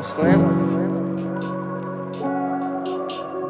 Lakas na yan.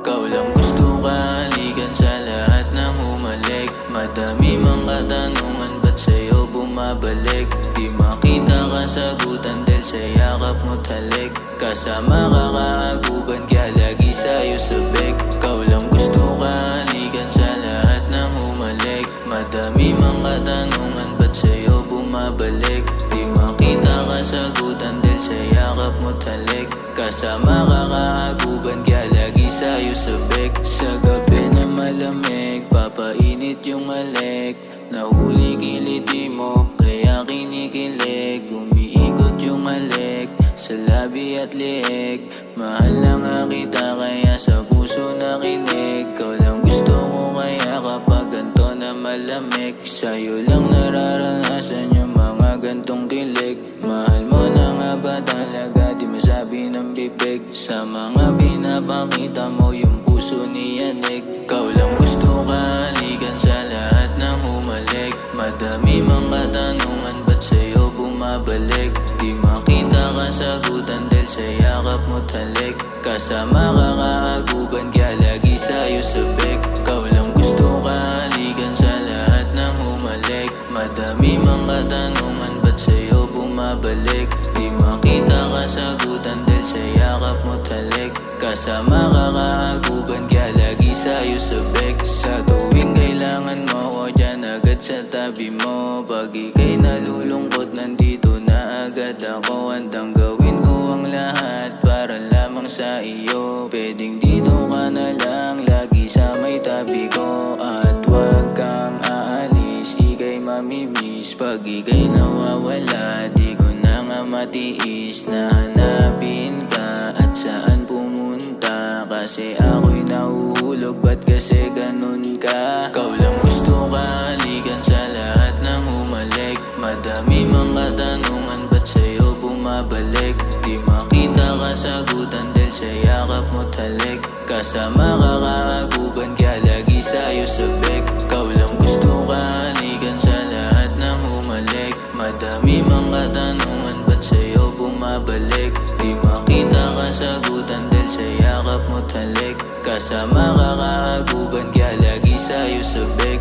Ikaw lang gusto ka, halikan sa lahat ng humalik. Madami mang katanungan, ba't sa'yo bumabalik? Di makita kasagutan dahil sa yakap mo talik. Kasama ka kaaguban, kaya lagi sa'yo sabik. Ikaw lang gusto ka, halikan sa lahat ng humalik. Madami mang katanungan, ba't sa'yo bumabalik? Di makita kasagutan dahil sa yakap mo talik. Kasama ka kaaguban, kaya lagi sa'yo sabik. Sa gabi na malamig, papainit yung halik. Nahuli kiliti mo, kaya kinikilig. Umiikot yung halik sa labi at liig. Mahal na nga kita, kaya sa puso nakinig. Ikaw lang gusto ko, kaya kapag ganto na malamig, sa'yo lang nararanasan yung mga gantong kilig. Mahal mo na nga ba talaga, di masabi ng bibig. Sa mga pinapakita mo, yung puso niyanig. Ikaw lang gusto ka, halikan sa lahat ng humalik. Madami mang katanungan, ba't sa'yo bumabalik? Di makita kasagutan dahil sa yakap mo talik. Kasama ka kaaguban, kaya lagi sa'yo sabik. Ikaw lang gusto ka, halikan sa lahat ng humalik. Madami mang katanungan, ba't sa'yo bumabalik? Di makita kasagutan dahil sa yakap mo talik. Kasama ka kaaguban, kaya lagi sa'yo sabik. Sa tuwing kailangan mo ko, dyan agad sa tabi mo. Pag ika'y nalulungkot, nandito na agad ako. Handang gawin ko ang lahat para lamang sa iyo. Pwedeng dito ka na lang, lagi sa may tabi ko. At wag kang aalis, ika'y mamimiss. Pag ika'y nawawala, di ko na nga matiis na hanapin ka at saan pumunta. Kasi ako'y nahuhulog, ba't kasi ganun ka? Ikaw lang gusto ka, halikan sa lahat ng humalik. Madami mang katanungan, ba't sa'yo bumabalik? Di makita kasagutan dahil sa yakap mo talik. Kasama ka kaaguban, kaya lagi sa'yo sabik. Ikaw lang gusto ka, halikan sa lahat ng humalik. Madami mang katanungan, ba't sa'yo bumabalik? Di makita kasagutan dahil sa yakap mo talik. Kasama ka kaaguban, kaya lagi sa'yo sabik.